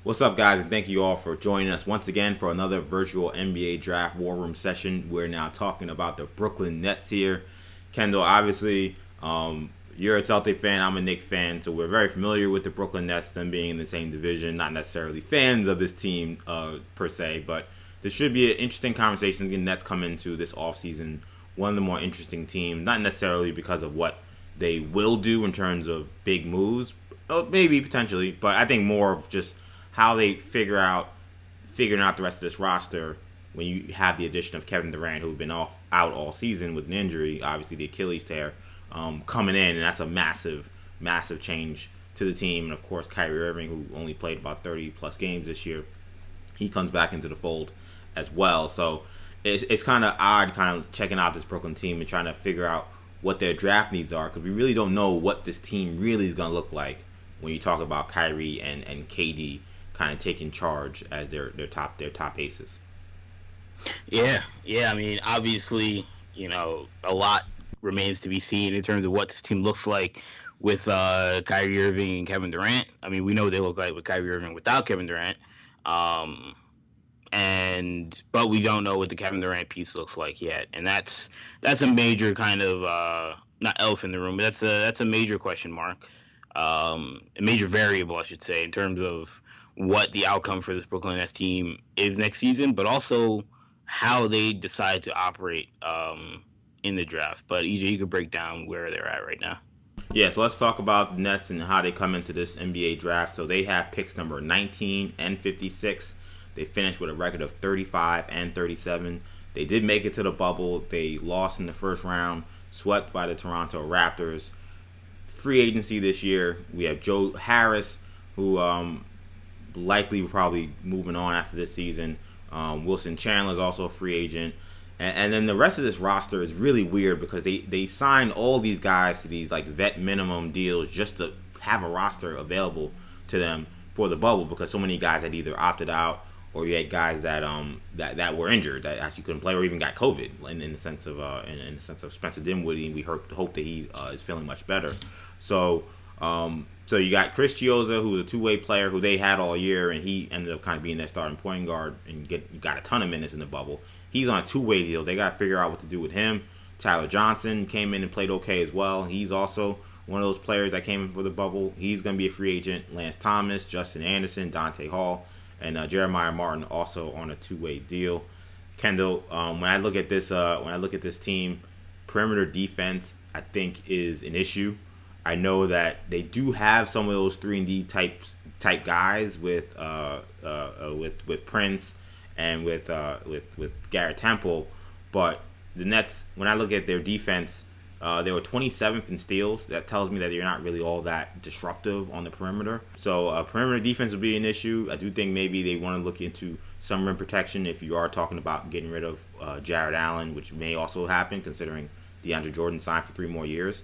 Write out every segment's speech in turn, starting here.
What's up, guys, and thank you all for joining us once again for another virtual NBA Draft War Room session. We're now talking about the Brooklyn Nets here. Kendall, obviously, you're a Celtic fan, I'm a Knicks fan, so we're very familiar with the Brooklyn Nets, them being in the same division, not necessarily fans of this team per se, but this should be an interesting conversation. The Nets come into this offseason one of the more interesting teams, not necessarily because of what they will do in terms of big moves, maybe potentially, but I think more of just how they figuring out the rest of this roster when you have the addition of Kevin Durant, who's been out all season with an injury, obviously the Achilles tear, coming in, and that's a massive change to the team. And of course, Kyrie Irving, who only played about 30 plus games this year, he comes back into the fold as well. So it's kind of odd, kind of checking out this Brooklyn team and trying to figure out what their draft needs are, because we really don't know what this team really is going to look like when you talk about Kyrie and KD kind of taking charge as their top aces. Yeah. I mean, obviously, a lot remains to be seen in terms of what this team looks like with Kyrie Irving and Kevin Durant. I mean, we know what they look like with Kyrie Irving without Kevin Durant. But we don't know what the Kevin Durant piece looks like yet, and that's a major kind of not elephant in the room, but that's a major question mark, a major variable, I should say, in terms of what the outcome for this Brooklyn Nets team is next season, but also how they decide to operate in the draft. But EJ, you could break down where they're at right now. Yeah, so let's talk about the Nets and how they come into this NBA draft. So they have picks number 19 and 56. They finished with a record of 35 and 37. They did make it to the bubble. They lost in the first round, swept by the Toronto Raptors. Free agency this year, we have Joe Harris, who likely probably moving on after this season. Wilson Chandler is also a free agent. And then the rest of this roster is really weird because they signed all these guys to these like vet minimum deals just to have a roster available to them for the bubble, because so many guys had either opted out or you had guys that that were injured that actually couldn't play or even got COVID in the sense of Spencer Dinwiddie. We hope that he is feeling much better. So you got Chris Chioza, who's a two-way player who they had all year, and he ended up kind of being their starting point guard and got a ton of minutes in the bubble. He's on a two-way deal. They got to figure out what to do with him. Tyler Johnson came in and played okay as well. He's also one of those players that came in for the bubble. He's going to be a free agent. Lance Thomas, Justin Anderson, Dante Hall, and Jeremiah Martin also on a two-way deal. Kendall, when I look at this team, perimeter defense I think is an issue. I know that they do have some of those 3-and-D type guys with Prince and with Garrett Temple, but the Nets, when I look at their defense, they were 27th in steals. That tells me that they're not really all that disruptive on the perimeter. So perimeter defense will be an issue. I do think maybe they want to look into some rim protection if you are talking about getting rid of Jared Allen, which may also happen considering DeAndre Jordan signed for 3 more years.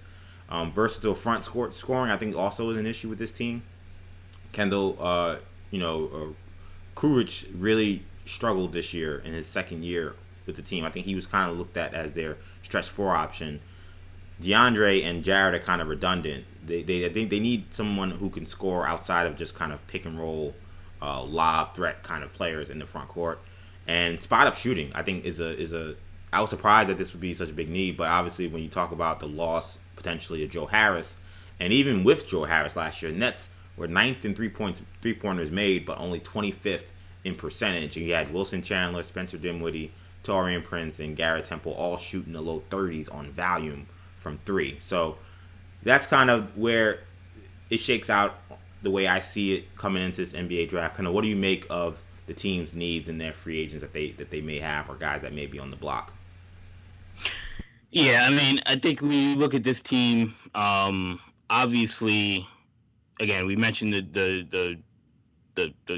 Versatile front scoring, I think, also is an issue with this team. Kendall, Courage really struggled this year in his second year with the team. I think he was kind of looked at as their stretch 4 option. DeAndre and Jared are kind of redundant. I think they need someone who can score outside of just kind of pick and roll, lob threat kind of players in the front court. And spot up shooting, I think, is a. I was surprised that this would be such a big need, but obviously when you talk about the loss potentially of Joe Harris, and even with Joe Harris last year, Nets were 9th in three-pointers made, but only 25th in percentage. And you had Wilson Chandler, Spencer Dinwiddie, Taurean Prince, and Garrett Temple all shooting the low 30s on volume from 3. So that's kind of where it shakes out the way I see it coming into this NBA draft. Kind of, what do you make of the team's needs and their free agents that they may have, or guys that may be on the block? Yeah, I mean, I think we look at this team. Obviously, again, we mentioned the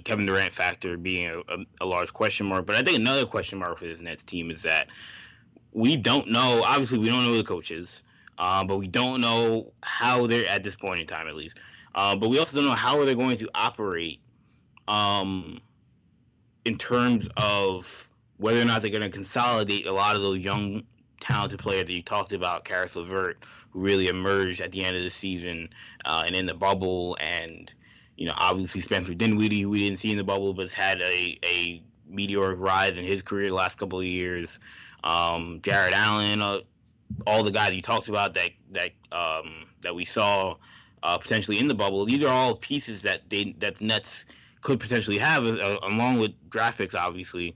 Kevin Durant factor being a large question mark, but I think another question mark for this Nets team is that we don't know. Obviously, we don't know who the coach is, but we don't know how they're at this point in time, at least. But we also don't know how they're going to operate in terms of whether or not they're going to consolidate a lot of those young, talented players that you talked about, Karis LeVert, who really emerged at the end of the season and in the bubble, and Obviously Spencer Dinwiddie, who we didn't see in the bubble, but has had a meteoric rise in his career the last couple of years. Jared Allen, all the guys you talked about that we saw potentially in the bubble. These are all pieces that the Nets could potentially have, along with draft picks, obviously,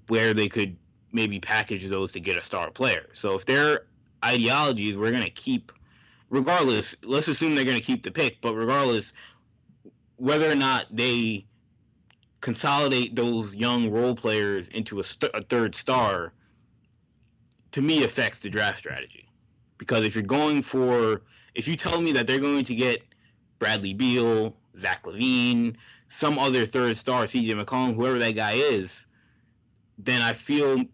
where they could maybe package those to get a star player. So if their ideology is we're going to keep, regardless, let's assume they're going to keep the pick, but regardless, whether or not they consolidate those young role players into a third star, to me affects the draft strategy. Because if you tell me that they're going to get Bradley Beal, Zach LaVine, some other third star, CJ McCollum, whoever that guy is, then I feel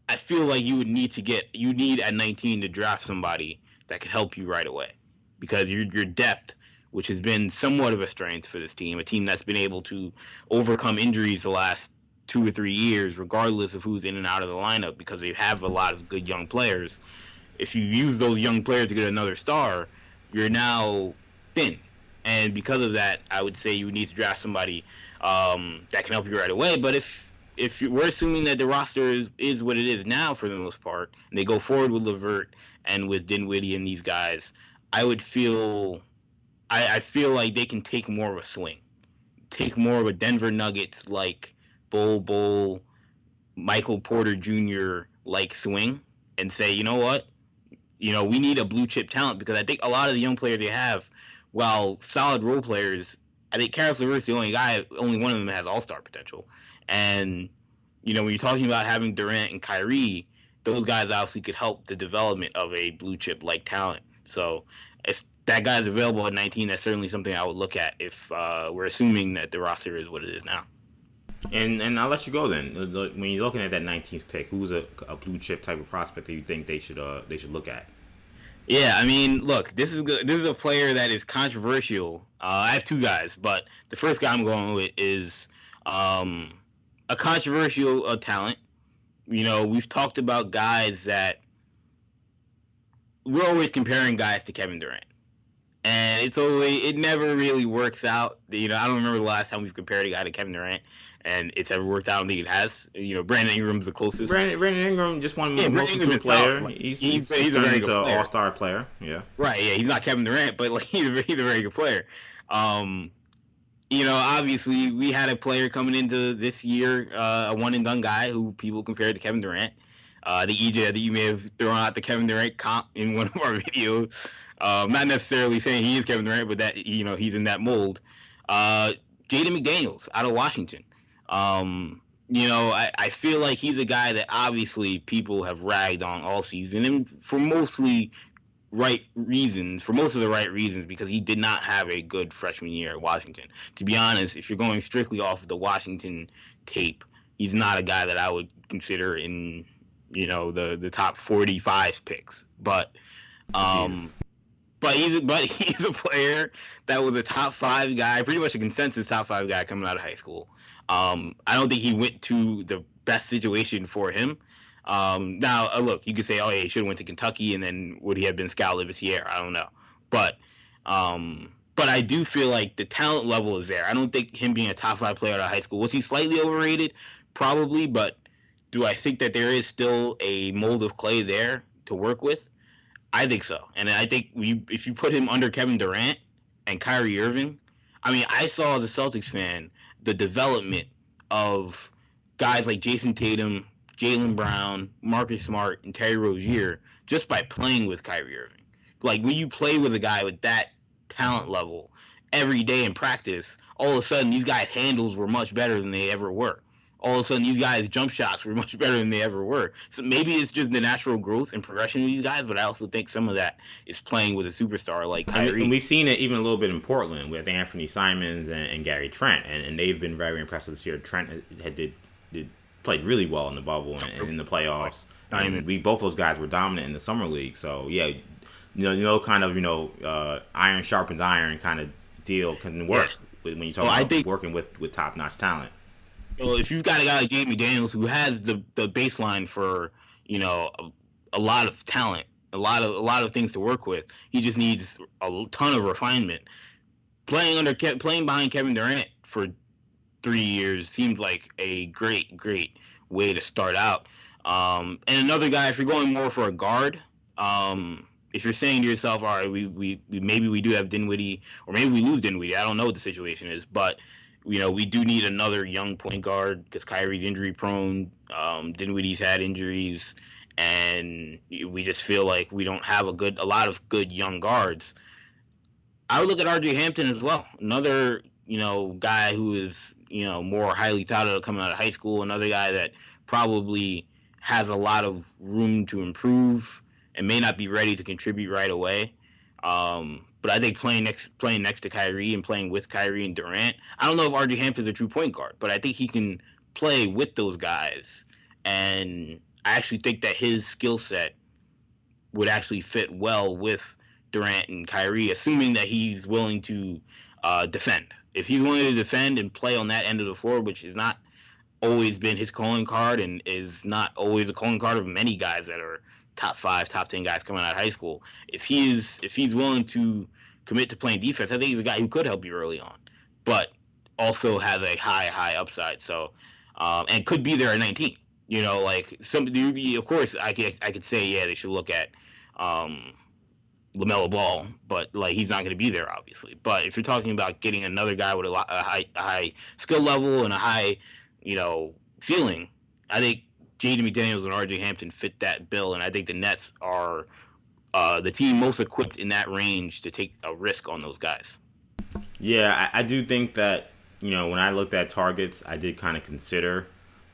like you need at 19 to draft somebody that could help you right away. Because your depth, which has been somewhat of a strength for this team, a team that's been able to overcome injuries the last 2 or 3 years, regardless of who's in and out of the lineup, because they have a lot of good young players. If you use those young players to get another star, you're now thin. And because of that, I would say you need to draft somebody that can help you right away. But if we're assuming that the roster is what it is now for the most part, and they go forward with LeVert and with Dinwiddie and these guys, I feel like they can take more of a swing, take more of a Denver Nuggets like Bol, Michael Porter Jr. like swing, and say, you know what, we need a blue chip talent, because I think a lot of the young players they have, while solid role players, I think Karis LeVert's the only one of them that has all-star potential. And, when you're talking about having Durant and Kyrie, those guys obviously could help the development of a blue chip like talent. So if that guy's available at 19, that's certainly something I would look at if we're assuming that the roster is what it is now. And I'll let you go then. When you're looking at that 19th pick, who's a blue chip type of prospect that you think they should look at? Yeah, I mean, look, this is a player that is controversial. I have two guys, but the first guy I'm going with is a controversial talent. We've talked about guys that we're always comparing guys to Kevin Durant, and it never really works out. I don't remember the last time we've compared a guy to Kevin Durant, and it's ever worked out. I don't think it has. Brandon Ingram's the closest. Brandon Ingram just won most improved player. He's a very good player. All-star player. Yeah. Right. Yeah. He's not Kevin Durant, but he's a very good player. Obviously we had a player coming into this year, a one and done guy who people compared to Kevin Durant. The EJ that you may have thrown out the Kevin Durant comp in one of our videos. Not necessarily saying he is Kevin Durant, but that he's in that mold. Jaden McDaniels out of Washington. I feel like he's a guy that obviously people have ragged on all season, and for most of the right reasons, because he did not have a good freshman year at Washington. To be honest, if you're going strictly off of the Washington tape, he's not a guy that I would consider in, the top 45 picks. But he's a player that was a top 5 guy, pretty much a consensus top 5 guy coming out of high school. I don't think he went to the best situation for him. Now, look, you could say, oh, yeah, he should have went to Kentucky, and then would he have been Scal Labissiere? I don't know. But I do feel like the talent level is there. I don't think him being a top 5 player out of high school, was he slightly overrated? Probably, but do I think that there is still a mold of clay there to work with? I think so. And I think if you put him under Kevin Durant and Kyrie Irving, I mean, I saw as a Celtics fan the development of guys like Jason Tatum, Jaylen Brown, Marcus Smart, and Terry Rozier just by playing with Kyrie Irving. Like, when you play with a guy with that talent level every day in practice, all of a sudden these guys' handles were much better than they ever were. All of a sudden these guys' jump shots were much better than they ever were. So maybe it's just the natural growth and progression of these guys, but I also think some of that is playing with a superstar like Kyrie. And we've seen it even a little bit in Portland with Anthony Simons and Gary Trent, and they've been very impressive this year. Trent played really well in the bubble and in the playoffs. And both those guys were dominant in the summer league. So yeah, kind of iron sharpens iron kind of deal can work when you talk about working with top notch talent. Well, if you've got a guy like Jaden McDaniels who has the baseline for a lot of talent, a lot of things to work with, he just needs a ton of refinement. playing behind Kevin Durant for 3 years seemed like a great way to start out. And another guy, if you're going more for a guard, if you're saying to yourself, all right, we maybe we do have Dinwiddie, or maybe we lose Dinwiddie. I don't know what the situation is, but we do need another young point guard because Kyrie's injury prone. Dinwiddie's had injuries, and we just feel like we don't have a lot of good young guards. I would look at RJ Hampton as well. Another, guy who is, more highly touted coming out of high school. Another guy that probably has a lot of room to improve and may not be ready to contribute right away. But I think playing next to Kyrie and playing with Kyrie and Durant, I don't know if RJ Hampton's a true point guard, but I think he can play with those guys. And I actually think that his skill set would actually fit well with Durant and Kyrie, assuming that he's willing to defend. If he's willing to defend and play on that end of the floor, which has not always been his calling card and is not always a calling card of many guys that are top 5, top 10 guys coming out of high school. If he's willing to commit to playing defense, I think he's a guy who could help you early on, but also has a high upside. So and could be there at 19. Like of course, I could say, yeah, they should look at LaMelo Ball, but like he's not going to be there, obviously. But if you're talking about getting another guy with a high skill level and a high, ceiling, I think Jaden McDaniels and RJ Hampton fit that bill, and I think the Nets are the team most equipped in that range to take a risk on those guys. Yeah, I do think that, when I looked at targets, I did kind of consider,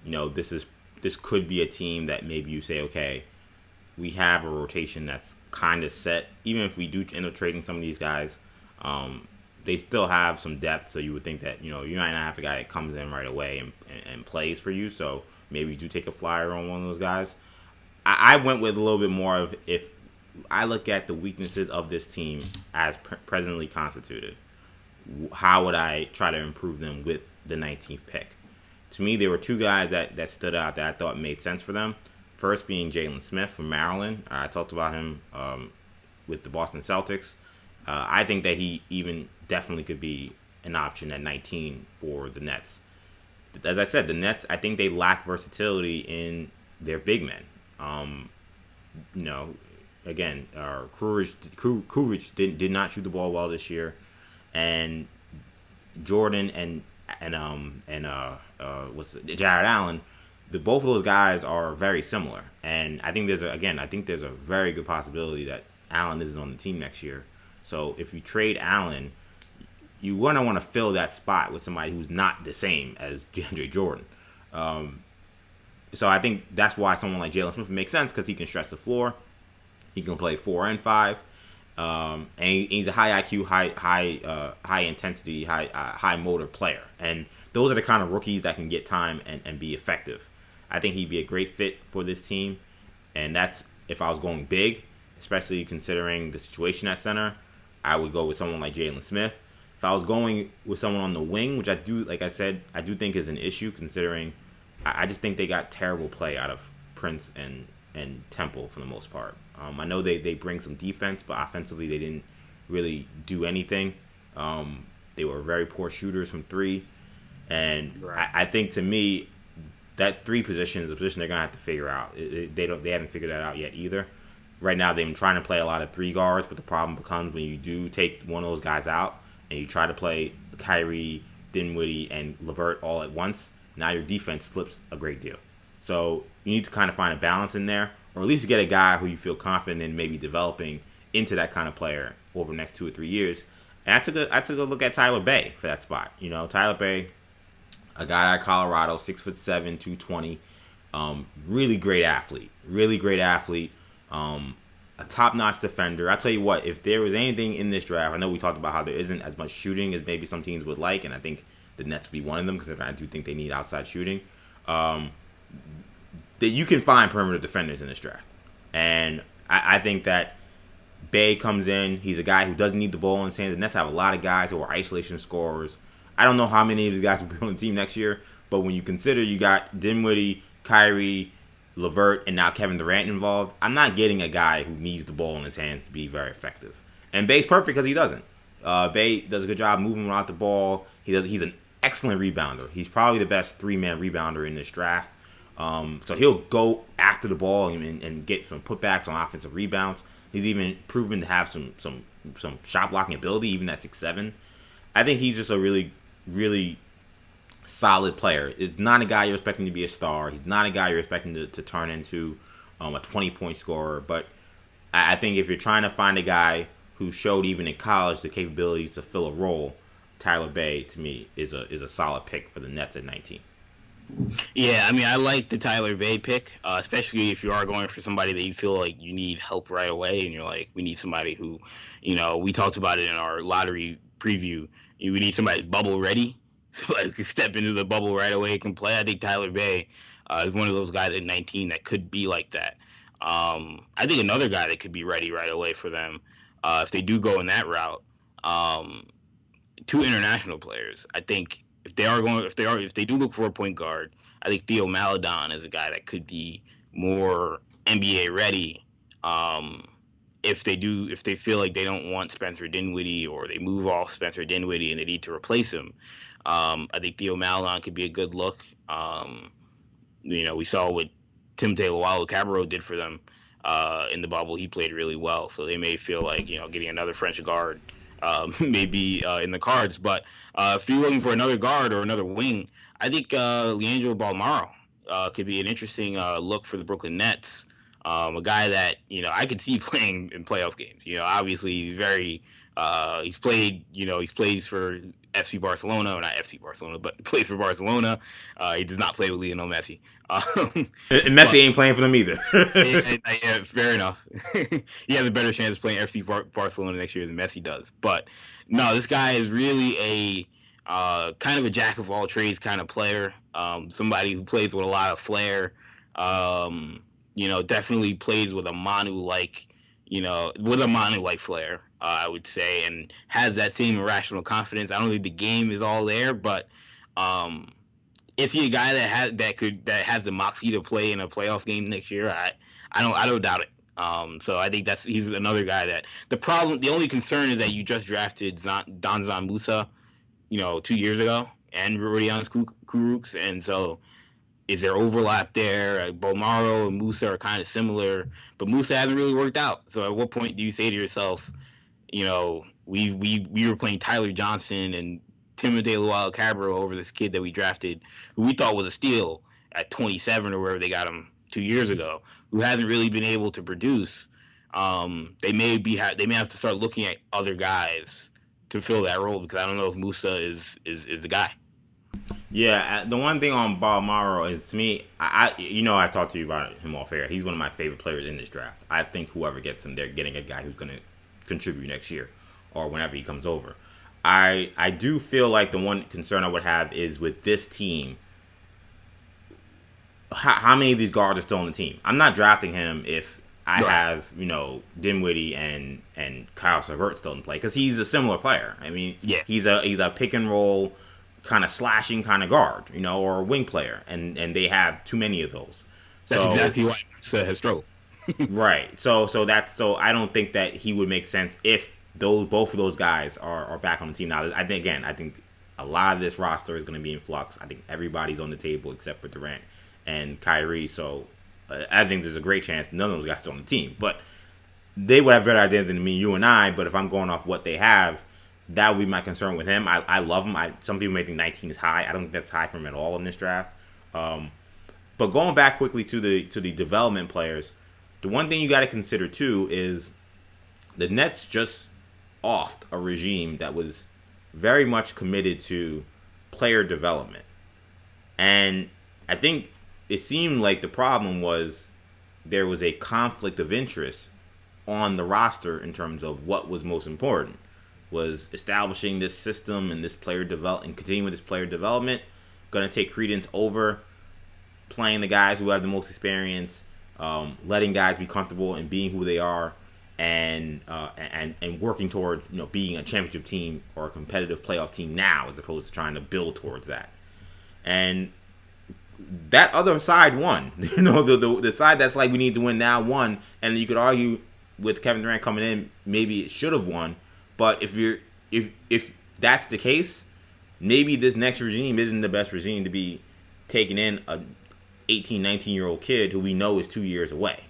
this could be a team that maybe you say, okay, we have a rotation that's kind of set. Even if we do end up trading some of these guys, they still have some depth. So you would think that, you might not have a guy that comes in right away and plays for you. So maybe you do take a flyer on one of those guys. I went with a little bit more of, if I look at the weaknesses of this team as presently constituted, how would I try to improve them with the 19th pick? To me, there were two guys that stood out that I thought made sense for them. First being Jalen Smith from Maryland. I talked about him with the Boston Celtics. I think that he even definitely could be an option at 19 for the Nets. As I said, the Nets, I think they lack versatility in their big men. Again, Courage did not shoot the ball well this year, and Jordan and Jared Allen. Both of those guys are very similar, and I think there's a very good possibility that Allen isn't on the team next year. So if you trade Allen, you want to fill that spot with somebody who's not the same as DeAndre Jordan. So I think that's why someone like Jalen Smith makes sense, because he can stretch the floor, he can play 4 and 5, and he's a high IQ, high intensity, high motor player, and those are the kind of rookies that can get time and be effective. I think he'd be a great fit for this team, and that's if I was going big, especially considering the situation at center. I would go with someone like Jalen Smith. If I was going with someone on the wing, which I do, like I said, I do think is an issue, considering I just think they got terrible play out of Prince and Temple for the most part. I know they bring some defense, but offensively they didn't really do anything. They were very poor shooters from 3, and right. I think, to me, that 3 position is a position they're gonna have to figure out. They haven't figured that out yet either. Right now, they've been trying to play a lot of 3 guards, but the problem becomes when you do take one of those guys out and you try to play Kyrie, Dinwiddie, and LeVert all at once. Now your defense slips a great deal. So you need to kind of find a balance in there, or at least get a guy who you feel confident in maybe developing into that kind of player over the next 2 or 3 years. And I took a look at Tyler Bay for that spot. Tyler Bay, a guy out of Colorado, 6'7", 220, really great athlete, a top-notch defender. I tell you what, if there was anything in this draft, I know we talked about how there isn't as much shooting as maybe some teams would like, and I think the Nets would be one of them, because I do think they need outside shooting. That you can find perimeter defenders in this draft, and I think that Bay comes in. He's a guy who doesn't need the ball in his hands. The Nets have a lot of guys who are isolation scorers. I don't know how many of these guys will be on the team next year, but when you consider you got Dinwiddie, Kyrie, LeVert, and now Kevin Durant involved, I'm not getting a guy who needs the ball in his hands to be very effective. And Bay's perfect because he doesn't. Bay does a good job moving without the ball. He's an excellent rebounder. He's probably the best 3-man rebounder in this draft. So he'll go after the ball and get some putbacks on offensive rebounds. He's even proven to have some shot blocking ability, even at 6'7". I think he's just a really, really solid player. It's not a guy you're expecting to be a star. He's not a guy you're expecting to turn into a 20-point scorer. But I think if you're trying to find a guy who showed even in college the capabilities to fill a role, Tyler Bay, to me, is a solid pick for the Nets at 19. Yeah, I mean, I like the Tyler Bay pick, especially if you are going for somebody that you feel like you need help right away, and you're like, we need somebody who, we talked about it in our lottery preview. We need somebody who's bubble ready, somebody who can step into the bubble right away and can play. I think Tyler Bay is one of those guys at 19 that could be like that. I think another guy that could be ready right away for them, if they do go in that route, two international players. I think if they do look for a point guard, I think Theo Maledon is a guy that could be more NBA ready. If they feel like they don't want Spencer Dinwiddie, or they move off Spencer Dinwiddie and they need to replace him, I think Theo Maledon could be a good look. We saw what Timothy Luwawu-Cabarrot did for them in the bubble. He played really well, so they may feel like getting another French guard may be in the cards. But if you're looking for another guard or another wing, I think Leandro Balmaro could be an interesting look for the Brooklyn Nets. A guy that I could see playing in playoff games. Obviously he's very he's plays for FC Barcelona, or not FC Barcelona, but plays for Barcelona. He does not play with Lionel Messi. And Messi ain't playing for them either. Yeah, fair enough. He has a better chance of playing FC Barcelona next year than Messi does. But no, this guy is really a kind of a jack of all trades kind of player. Somebody who plays with a lot of flair. Definitely plays with a Manu-like flair, I would say, and has that same irrational confidence. I don't think the game is all there, but is he a guy that has the moxie to play in a playoff game next year? I don't doubt it. So I think he's another guy that the only concern is that you just drafted Donzan Musa, 2 years ago, and Rodions Kurucs, and so is there overlap there? Balmaro and Musa are kind of similar, but Musa hasn't really worked out. So at what point do you say to yourself, we were playing Tyler Johnson and Timothy Luwawu-Cabarrot over this kid that we drafted, who we thought was a steal at 27 or wherever they got him 2 years ago, who hasn't really been able to produce. They may have to start looking at other guys to fill that role, because I don't know if Musa is the guy. Yeah, the one thing on Balmaro is, to me, I talked to you about him off air. He's one of my favorite players in this draft. I think whoever gets him, they're getting a guy who's going to contribute next year or whenever he comes over. I do feel like the one concern I would have is with this team, how many of these guards are still on the team? I'm not drafting him if I have, Dinwiddie and Kyle Levert still in play, because he's a similar player. I mean, he's a pick and roll kind of slashing kind of guard, or a wing player, and they have too many of those. That's exactly why Musa has struggled. Right. So I don't think that he would make sense if both of those guys are back on the team now. I think a lot of this roster is going to be in flux. I think everybody's on the table except for Durant and Kyrie. So I think there's a great chance none of those guys are on the team. But they would have a better idea than me, you and I. But if I'm going off what they have, that would be my concern with him. I love him. Some people may think 19 is high. I don't think that's high for him at all in this draft. But going back quickly to the development players, the one thing you got to consider too is the Nets just offed a regime that was very much committed to player development. And I think it seemed like the problem was there was a conflict of interest on the roster in terms of what was most important. Was establishing this system and this player development and continuing with this player development going to take credence over playing the guys who have the most experience, letting guys be comfortable and being who they are, and working toward being a championship team or a competitive playoff team now, as opposed to trying to build towards that. And that other side won. The side that's like we need to win now won, and you could argue with Kevin Durant coming in, maybe it should have won. But if you're if that's the case, maybe this next regime isn't the best regime to be taking in a 18, 19-year-old kid who we know is 2 years away.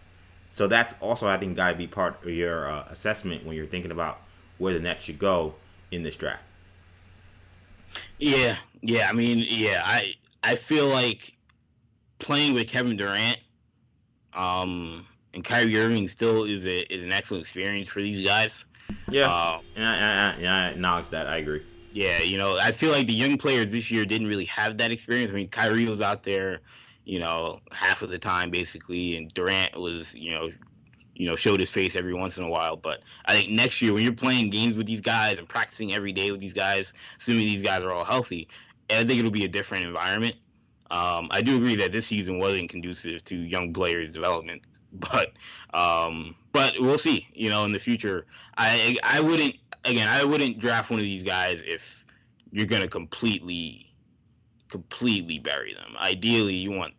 So that's also, I think, got to be part of your assessment when you're thinking about where the Nets should go in this draft. Yeah, yeah. I mean, yeah. I feel like playing with Kevin Durant, and Kyrie Irving still is an excellent experience for these guys. Yeah, Uh, and I acknowledge that. I agree. yeah, I feel like the young players this year didn't really have that experience. I mean, Kyrie was out there, half of the time basically, and Durant was, showed his face every once in a while. But I think next year, when you're playing games with these guys and practicing every day with these guys, assuming these guys are all healthy, I think it'll be a different environment. I do agree that this season wasn't conducive to young players' development, but we'll see. In the future, I wouldn't draft one of these guys if you're gonna completely bury them. Ideally, you want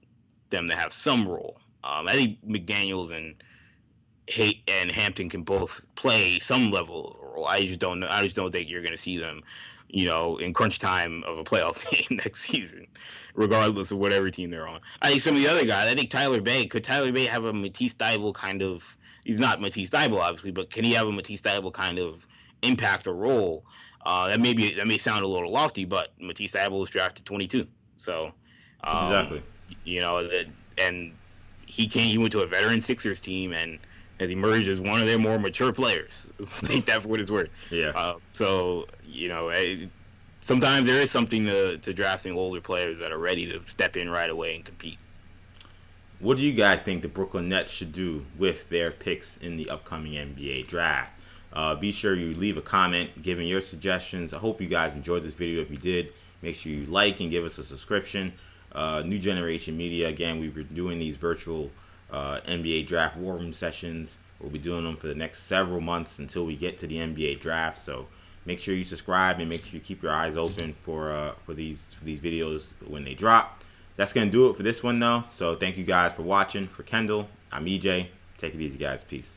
them to have some role. I think McDaniels and Hampton can both play some level of a role. I just don't know. I just don't think you're going to see them, in crunch time of a playoff game next season, regardless of whatever team they're on. I think some of the other guys. I think Tyler Bay. Could Tyler Bay have a Matisse Thybulle kind of? He's not Matisse Thybulle, obviously, but can he have a Matisse Thybulle kind of impact or role? That may sound a little lofty, but Matisse Thybulle was drafted 22, so Exactly. And he went to a veteran Sixers team and has emerged as one of their more mature players. Take that for what it's worth. Yeah. Sometimes there is something to drafting older players that are ready to step in right away and compete. What do you guys think the Brooklyn Nets should do with their picks in the upcoming NBA draft? Be sure you leave a comment giving your suggestions. I hope you guys enjoyed this video. If you did, make sure you like and give us a subscription. New Generation Media, again, we've been doing these virtual NBA draft war room sessions. We'll be doing them for the next several months until we get to the NBA draft. So make sure you subscribe and make sure you keep your eyes open for these videos when they drop. That's gonna do it for this one though. So thank you guys for watching. For Kendall, I'm EJ. Take it easy, guys. Peace.